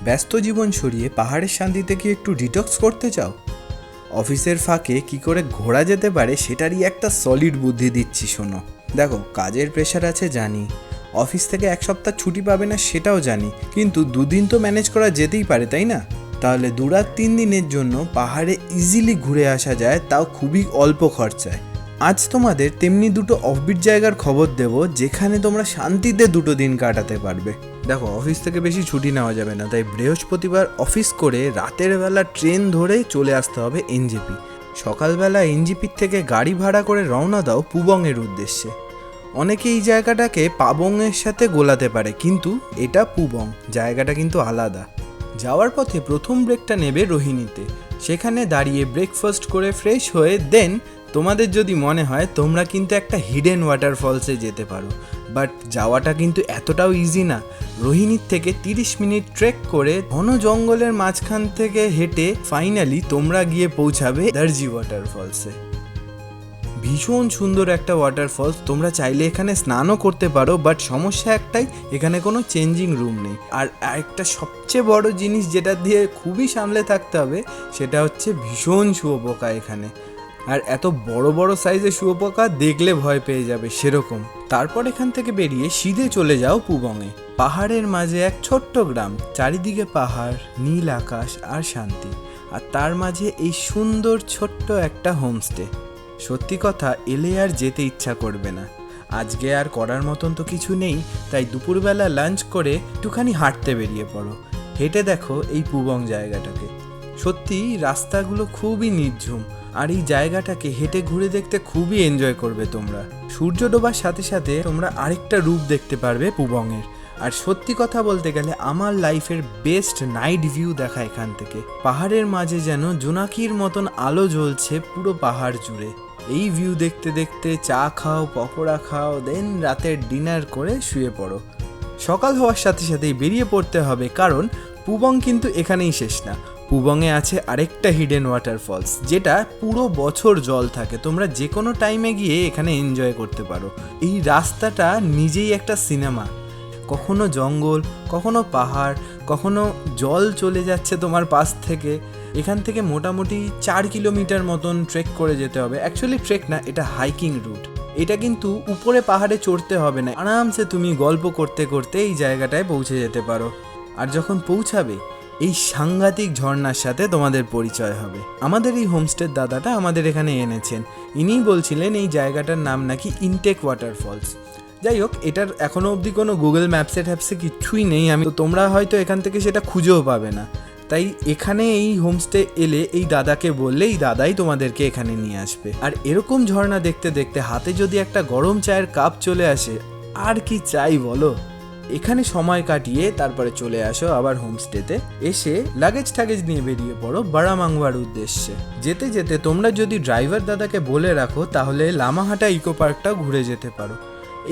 ব্যস্ত জীবন সরিয়ে পাহাড়ের শান্তিতে কি একটু ডিটক্স করতে চাও? অফিসের ফাঁকে কি করে ঘোরা যেতে পারে সেটারই একটা সলিড বুদ্ধি দিচ্ছি, শোনো। দেখো, কাজের প্রেশার আছে জানি, অফিস থেকে এক সপ্তাহ ছুটি পাবে না সেটাও জানি, কিন্তু দুদিন তো ম্যানেজ করা যেতেই পারে, তাই না? তাহলে 2 রাত 3 দিনের জন্য পাহাড়ে ইজিলি ঘুরে আসা যায়, তাও খুবই অল্প খরচায়। আজ তোমাদের তেমনি দুটো অফবিট জায়গার খবর দেব যেখানে তোমরা শান্তিতে 2 দিন কাটাতে পারবে। দেখো, অফিস থেকে বেশি ছুটি নেওয়া যাবে না, তাই বৃহস্পতিবার অফিস করে রাতের বেলা ট্রেন ধরে চলে আসতে হবে এনজেপি। সকালবেলা এনজেপির থেকে গাড়ি ভাড়া করে রওনা দাও পুবংয়ের উদ্দেশ্যে। অনেকে এই জায়গাটাকে পাবংয়ের সাথে গোলাতে পারে, কিন্তু এটা পুবং, জায়গাটা কিন্তু আলাদা। যাওয়ার পথে প্রথম ব্রেকটা নেবে রোহিণীতে। সেখানে দাঁড়িয়ে ব্রেকফাস্ট করে ফ্রেশ হয়ে দেন তোমাদের যদি মনে হয় তোমরা কিন্তু একটা হিডেন ওয়াটারফলসে যেতে পারো, বাট যাওয়াটা কিন্তু এতটাও ইজি না। রোহিণীর থেকে 30 মিনিট ট্রেক করে ঘন জঙ্গলের মাঝখান থেকে হেঁটে ফাইনালি তোমরা গিয়ে পৌঁছাবে দার্জি ওয়াটারফলসে। ভীষণ সুন্দর একটা ওয়াটারফলস, তোমরা চাইলে এখানে স্নানও করতে পারো, বাট সমস্যা একটাই, এখানে কোনো চেঞ্জিং রুম নেই। আর একটা সবচেয়ে বড় জিনিস যেটা দিয়ে খুবই সামলে থাকতে হবে সেটা হচ্ছে ভীষণ শুঁয়োপোকা এখানে। আর এত বড় বড় সাইজের শুঁয়োপোকা দেখলে ভয় পেয়ে যাবে সেরকম। তারপর এখান থেকে বেরিয়ে সিধে চলে যাও পুবংয়ে। পাহাড়ের মাঝে এক ছোট্ট গ্রাম, চারিদিকে পাহাড়, নীল আকাশ আর শান্তি, আর তার মাঝে এই সুন্দর ছোট্ট একটা হোমস্টে। সত্যি কথা, এলে আর যেতে ইচ্ছা করবে না। আজকে আর করার মতন তো কিছু নেই, তাই দুপুরবেলা লাঞ্চ করে একটুখানি হাঁটতে বেরিয়ে পড়ো। হেঁটে দেখো এই পুবং জায়গাটাকে। সত্যি রাস্তাগুলো খুবই নির্ঝুম, আর এই জায়গাটাকে হেঁটে ঘুরে দেখতে খুবই এনজয় করবে তোমরা। সূর্য ডোবার সাথে সাথে তোমরা আরেকটা রূপ দেখতে পারবে পুবংয়ের। আর সত্যি কথা বলতে গেলে আমার লাইফের বেস্ট নাইট ভিউ দেখা এখান থেকে। পাহাড়ের মাঝে যেন জোনাকির মতন আলো জ্বলছে পুরো পাহাড় জুড়ে। এই ভিউ দেখতে দেখতে চা খাও, পকোড়া খাও, দেন রাতের ডিনার করে শুয়ে পড়ো। সকাল হওয়ার সাথে সাথেই বেরিয়ে পড়তে হবে, কারণ পুবং কিন্তু এখানেই শেষ না। পুবংয়ে আছে আরেকটা হিডেন ওয়াটারফলস, যেটা পুরো বছর জল থাকে, তোমরা যে কোনো টাইমে গিয়ে এখানে এনজয় করতে পারো। এই রাস্তাটা নিজেই একটা সিনেমা, কখনো জঙ্গল, কখনো পাহাড়, কখনো জল চলে যাচ্ছে তোমার পাশ থেকে। এখান থেকে মোটামুটি 4 কিলোমিটার মতন ট্রেক করে যেতে হবে। অ্যাকচুয়ালি ট্রেক না, এটা হাইকিং রুট। এটা কিন্তু উপরে পাহাড়ে চড়তে হবে না, আরামসে তুমি গল্প করতে করতে এই জায়গাটায় পৌঁছে যেতে পারো। আর যখন পৌঁছাবে, এই সাংঘাতিক ঝর্ণার সাথে তোমাদের পরিচয় হবে। আমাদের এই হোমস্টের দাদাটা আমাদের এখানে এনেছেন, ইনিই বলছিলেন এই জায়গাটার নাম নাকি ইনটেক ওয়াটারফলস। যাই হোক, এটার এখনও অবধি কোনো গুগল ম্যাপসে ট্যাপসে কিছুই নেই, আমি তো তোমরা হয়তো এখান থেকে সেটা খুঁজেও পাবে না। তাই এখানে এই হোমস্টে এলে এই দাদাকে বললে এই দাদাই তোমাদেরকে এখানে নিয়ে আসবে। আর এরকম ঝর্ণা দেখতে দেখতে হাতে যদি একটা গরম চায়ের কাপ চলে আসে, আর কি চাই বলো। এখানে সময় কাটিয়ে তারপরে চলে আসো আবার হোমস্টেতে। এসে লাগেজ টাগেজ নিয়ে বেরিয়ে পড়ো বারামাংওয়ার উদ্দেশ্যে। যেতে যেতে তোমরা যদি ড্রাইভার দাদাকে বলে রাখো, তাহলে লামাহাটা ইকো পার্কটাও ঘুরে যেতে পারো।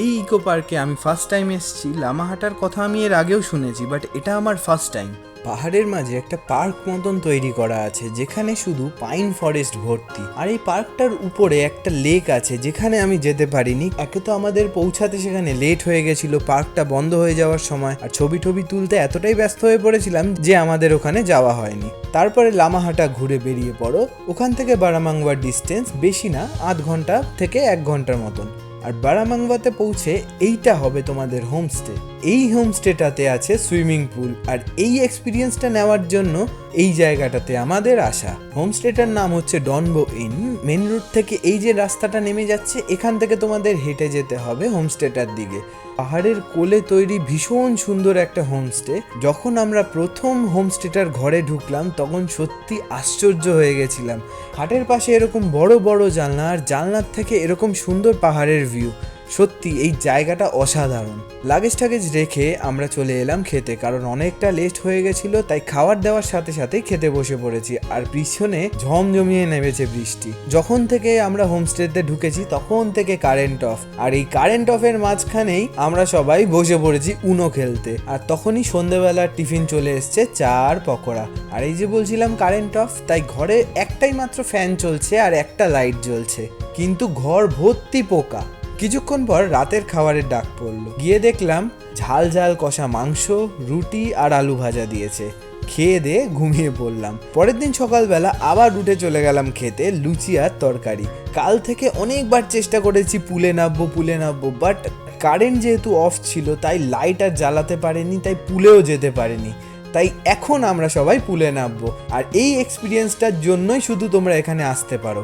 এই ইকো পার্কে আমি ফার্স্ট টাইম এসেছি। লামাহাটার কথা আমি এর আগেও শুনেছি, বাট এটা আমার ফার্স্ট টাইম। পাহাড়ের মাঝে একটা পার্ক মতন তৈরি করা আছে, যেখানে শুধু পাইন ফরেস্ট ভর্তি। আর এই পার্কটার উপরে একটা লেক আছে, যেখানে আমি যেতে পারিনি। একে তো আমাদের পৌঁছাতে সেখানে লেট হয়ে গেছিল পার্কটা বন্ধ হয়ে যাওয়ার সময়, আর ছবি তুলতে এতটাই ব্যস্ত হয়ে পড়েছিলাম যে আমাদের ওখানে যাওয়া হয়নি। তারপরে লামাহাটা ঘুরে বেরিয়ে পড়ো। ওখান থেকে বারামাংওয়ার ডিস্টেন্স বেশি না, 0.5 ঘন্টা থেকে 1 ঘন্টার মতন। আর বারামাংওয়াতে পৌঁছে এইটা হবে তোমাদের হোমস্টে। এই হোমস্টেটাতে আছে সুইমিং পুল, আর এই এক্সপিরিয়েন্সটা নেওয়ার জন্য এই জায়গাটাতে আমাদের আসা। হোমস্টেটার নাম হচ্ছে ডনবো ইন। মেন রোড থেকে এই যে রাস্তাটা নেমে যাচ্ছে, এখান থেকে তোমাদের হেঁটে যেতে হবে হোমস্টেটার দিকে। পাহাড়ের কোলে তৈরি ভীষণ সুন্দর একটা হোমস্টে। যখন আমরা প্রথম হোমস্টেটার ঘরে ঢুকলাম, তখন সত্যি আশ্চর্য হয়ে গেছিলাম। খাটের পাশে এরকম বড় বড় জানলা, আর জানলার থেকে এরকম সুন্দর পাহাড়ের ভিউ। সত্যি এই জায়গাটা অসাধারণ। লাগেজ টাগেজ রেখে আমরা চলে এলাম খেতে, কারণ অনেকটা লেট হয়ে গেছিল। তাই খাবার দেওয়ার সাথে সাথে খেতে বসে পড়েছি। আর পিছনে ঝমঝমিয়ে নেমেছে বৃষ্টি। যখন থেকে আমরা হোমস্টেতে ঢুকেছি তখন থেকে কারেন্ট অফ, আর এই কারেন্ট অফের মাঝখানেই আমরা সবাই বসে পড়েছি উনো খেলতে। আর তখনই সন্ধ্যেবেলার টিফিন চলে এসছে, চা আর পকোড়া। আর এই যে বলছিলাম কারেন্ট অফ, তাই ঘরে একটাই মাত্র ফ্যান চলছে আর একটা লাইট জ্বলছে, কিন্তু ঘর ভর্তি পোকা। কিছুক্ষণ পর রাতের খাবারের ডাক পড়লো। গিয়ে দেখলাম ঝাল ঝাল কষা মাংস, রুটি আর আলু ভাজা দিয়েছে। খেয়ে দিয়ে ঘুমিয়ে পড়লাম। পরের দিন সকালবেলা আবার উঠে চলে গেলাম খেতে লুচি আর তরকারি। কাল থেকে অনেকবার চেষ্টা করেছি পুলে নামবো, বাট কারেন্ট যেহেতু অফ ছিল তাই লাইট আর জ্বালাতে পারিনি, তাই পুলেও যেতে পারিনি। তাই এখন আমরা সবাই পুলে নামবো, আর এই এক্সপিরিয়েন্সটার জন্যই শুধু তোমরা এখানে আসতে পারো।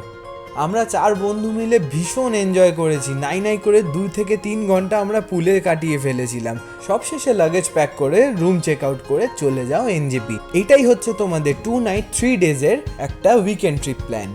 আমরা 4 বন্ধু মিলে ভীষণ এনজয় করেছি। নাই করে 2 থেকে 3 ঘন্টা আমরা পুলে কাটিয়ে ফেলেছিলাম। সবশেষে লাগেজ প্যাক করে রুম চেক আউট করে চলে যাও এনজেপি। এটাই হচ্ছে তোমাদের 2 নাইট 3 ডেজের একটা উইকেন্ড ট্রিপ প্ল্যান।